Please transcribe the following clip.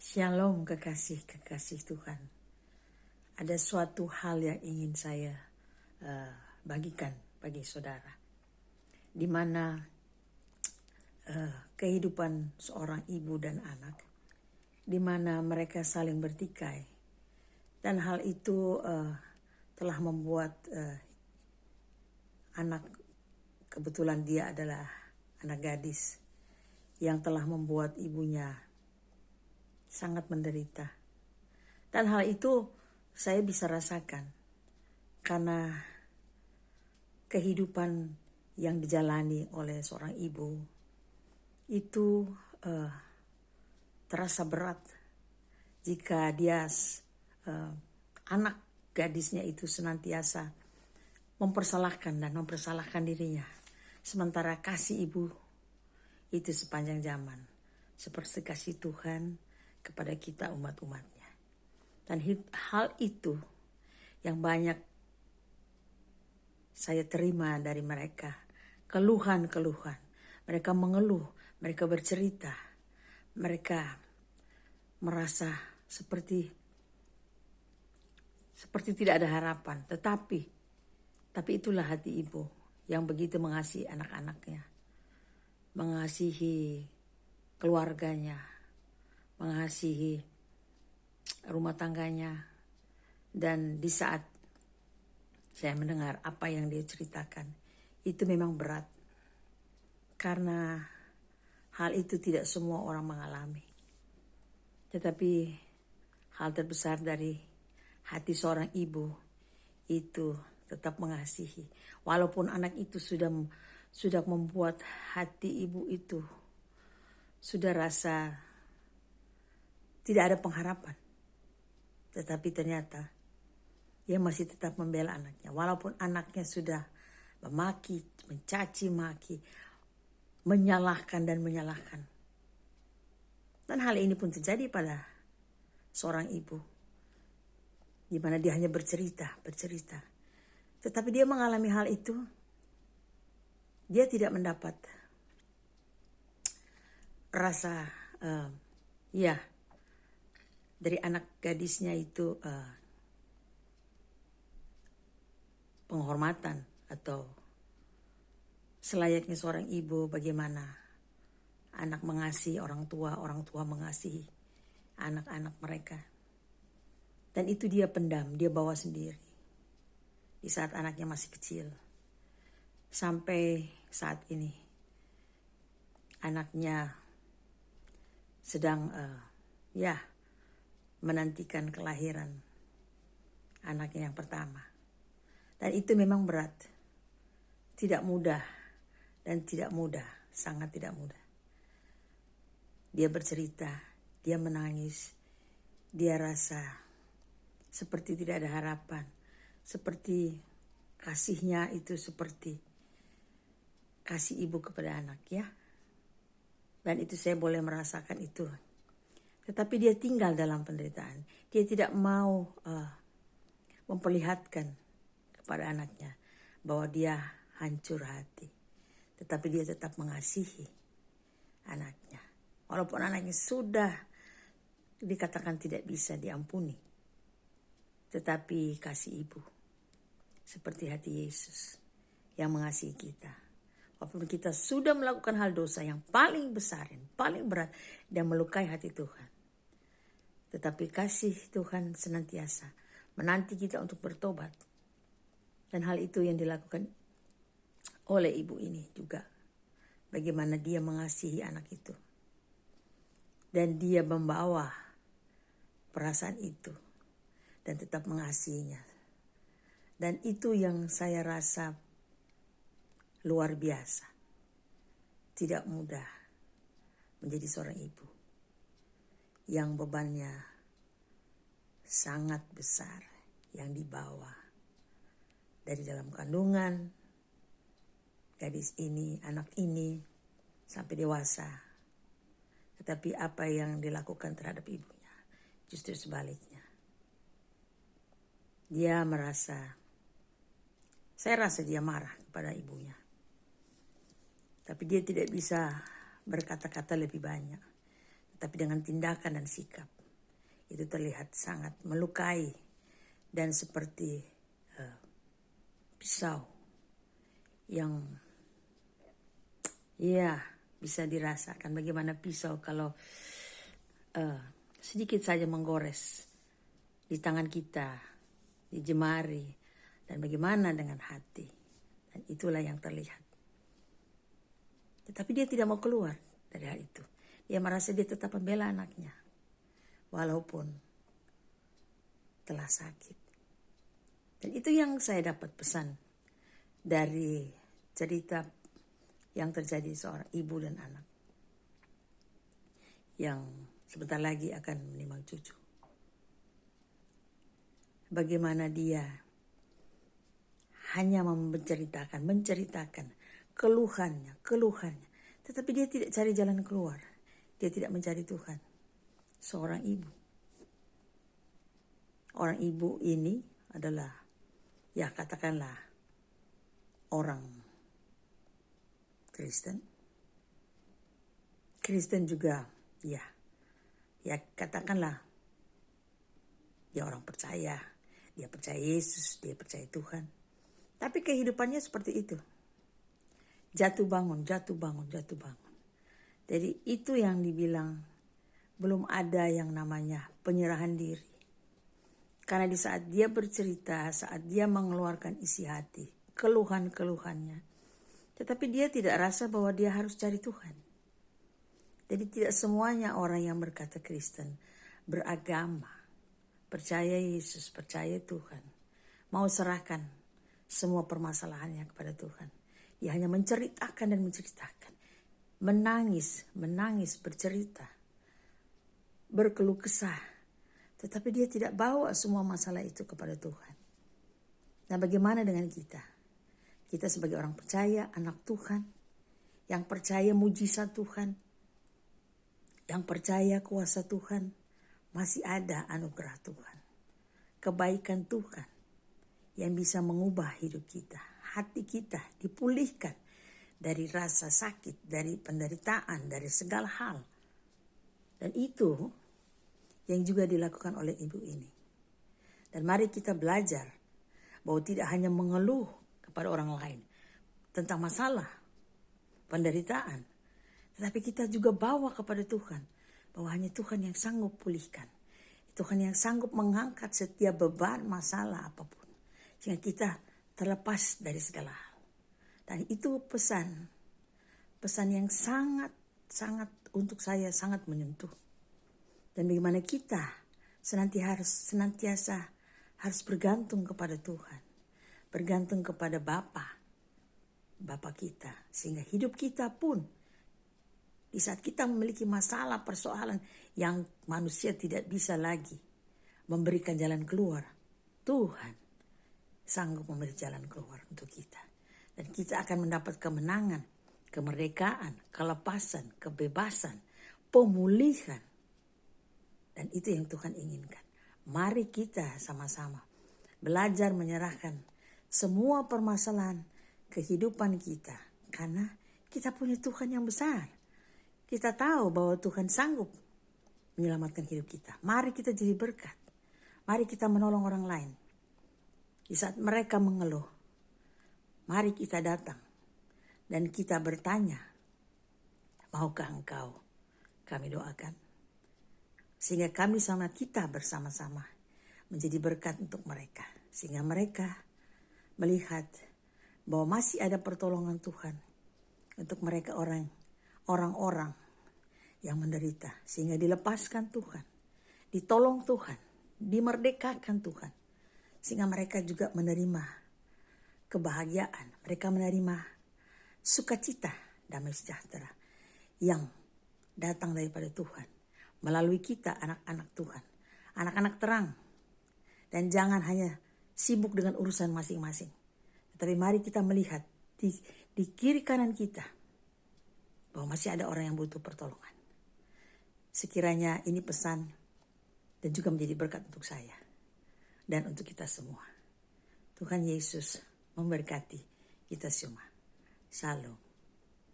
Shalom kekasih-kekasih Tuhan. Ada suatu hal yang ingin saya bagikan bagi saudara. Di mana kehidupan seorang ibu dan anak, di mana mereka saling bertikai. Dan hal itu telah membuat anak, kebetulan dia adalah anak gadis, yang telah membuat ibunya sangat menderita. Dan hal itu saya bisa rasakan karena kehidupan yang dijalani oleh seorang ibu itu terasa berat jika dia anak gadisnya itu senantiasa mempersalahkan dirinya, sementara kasih ibu itu sepanjang zaman seperti kasih Tuhan kepada kita umat-umatnya. Dan hal itu yang banyak saya terima dari mereka, keluhan-keluhan. Mereka mengeluh, mereka bercerita, mereka merasa seperti tidak ada harapan. Tetapi itulah hati ibu yang begitu mengasihi anak-anaknya, mengasihi keluarganya, mengasihi rumah tangganya. Dan di saat saya mendengar apa yang dia ceritakan, itu memang berat. Karena hal itu tidak semua orang mengalami. Tetapi hal terbesar dari hati seorang ibu itu tetap mengasihi. Walaupun anak itu sudah membuat hati ibu itu sudah rasa tidak ada pengharapan. Tetapi ternyata dia masih tetap membela anaknya. Walaupun anaknya sudah memaki, mencaci maki, menyalahkan. Dan hal ini pun terjadi pada seorang ibu, di mana dia hanya bercerita. Tetapi dia mengalami hal itu, dia tidak mendapat rasa dari anak gadisnya itu penghormatan atau selayaknya seorang ibu bagaimana anak mengasihi orang tua mengasihi anak-anak mereka. Dan itu dia pendam, dia bawa sendiri di saat anaknya masih kecil. Sampai saat ini anaknya sedang menantikan kelahiran anaknya yang pertama. Dan itu memang berat. Tidak mudah, sangat tidak mudah. Dia bercerita, dia menangis, dia rasa seperti tidak ada harapan. Seperti kasihnya itu seperti kasih ibu kepada anak, ya. Dan itu saya boleh merasakan itu. Tetapi dia tinggal dalam penderitaan. Dia tidak mau memperlihatkan kepada anaknya bahwa dia hancur hati. Tetapi dia tetap mengasihi anaknya. Walaupun anaknya sudah dikatakan tidak bisa diampuni. Tetapi kasih ibu seperti hati Yesus yang mengasihi kita. Walaupun kita sudah melakukan hal dosa yang paling besar, yang paling berat, dan melukai hati Tuhan. Tetapi kasih Tuhan senantiasa menanti kita untuk bertobat. Dan hal itu yang dilakukan oleh ibu ini juga. Bagaimana dia mengasihi anak itu. Dan dia membawa perasaan itu. Dan tetap mengasihinya. Dan itu yang saya rasa luar biasa. Tidak mudah menjadi seorang ibu yang bebannya sangat besar yang dibawa dari dalam kandungan gadis ini, anak ini sampai dewasa. Tetapi apa yang dilakukan terhadap ibunya justru sebaliknya. Saya rasa dia marah kepada ibunya. Tapi dia tidak bisa berkata-kata lebih banyak. Tapi dengan tindakan dan sikap. itu terlihat sangat melukai dan seperti pisau yang bisa dirasakan bagaimana pisau kalau sedikit saja menggores di tangan kita, di jemari, dan bagaimana dengan hati. Dan itulah yang terlihat. Tetapi dia tidak mau keluar dari hal itu. Dia merasa dia tetap membela anaknya, walaupun telah sakit. Dan itu yang saya dapat pesan dari cerita yang terjadi seorang ibu dan anak yang sebentar lagi akan menimang cucu. Bagaimana dia hanya menceritakan keluhannya, tetapi dia tidak cari jalan keluar. Dia tidak mencari Tuhan. Seorang ibu. Orang ibu ini adalah, ya katakanlah, orang Kristen. Kristen juga, ya katakanlah, dia orang percaya. Dia percaya Yesus, dia percaya Tuhan. Tapi kehidupannya seperti itu. Jatuh bangun. Jadi itu yang dibilang belum ada yang namanya penyerahan diri. Karena di saat dia bercerita, saat dia mengeluarkan isi hati, keluhan-keluhannya, tetapi dia tidak rasa bahwa dia harus cari Tuhan. Jadi tidak semuanya orang yang berkata Kristen, beragama, percaya Yesus, percaya Tuhan, mau serahkan semua permasalahannya kepada Tuhan. Dia hanya menceritakan, menangis, bercerita, berkeluh kesah. Tetapi dia tidak bawa semua masalah itu kepada Tuhan. Nah, bagaimana dengan kita? Kita sebagai orang percaya, anak Tuhan, yang percaya mujizat Tuhan, yang percaya kuasa Tuhan, masih ada anugerah Tuhan, kebaikan Tuhan yang bisa mengubah hidup kita, hati kita dipulihkan dari rasa sakit, dari penderitaan, dari segala hal. Dan itu yang juga dilakukan oleh ibu ini. Dan mari kita belajar bahwa tidak hanya mengeluh kepada orang lain tentang masalah, penderitaan, tetapi kita juga bawa kepada Tuhan, bahwa hanya Tuhan yang sanggup pulihkan. Tuhan yang sanggup mengangkat setiap beban, masalah apapun, sehingga kita terlepas dari segala hal. Dan itu pesan yang sangat untuk saya sangat menyentuh. Dan bagaimana kita senantiasa harus bergantung kepada Tuhan, bergantung kepada Bapa kita, sehingga hidup kita pun di saat kita memiliki masalah, persoalan yang manusia tidak bisa lagi memberikan jalan keluar, Tuhan sanggup memberi jalan keluar untuk kita. Dan kita akan mendapat kemenangan, kemerdekaan, kelepasan, kebebasan, pemulihan. Dan itu yang Tuhan inginkan. Mari kita sama-sama belajar menyerahkan semua permasalahan kehidupan kita. Karena kita punya Tuhan yang besar. Kita tahu bahwa Tuhan sanggup menyelamatkan hidup kita. Mari kita jadi berkat. Mari kita menolong orang lain. Di saat mereka mengeluh, mari kita datang dan kita bertanya, maukah engkau kami doakan? Sehingga kami sama kita bersama-sama menjadi berkat untuk mereka. Sehingga mereka melihat bahwa masih ada pertolongan Tuhan untuk mereka orang-orang yang menderita. Sehingga dilepaskan Tuhan, ditolong Tuhan, dimerdekakan Tuhan. Sehingga mereka juga menerima kebahagiaan. Mereka menerima sukacita, damai sejahtera yang datang daripada Tuhan. Melalui kita anak-anak Tuhan, anak-anak terang. Dan jangan hanya sibuk dengan urusan masing-masing. Tetapi mari kita melihat di kiri kanan kita bahwa masih ada orang yang butuh pertolongan. Sekiranya ini pesan dan juga menjadi berkat untuk saya dan untuk kita semua. Tuhan Yesus memberkati kita semua. Shalom.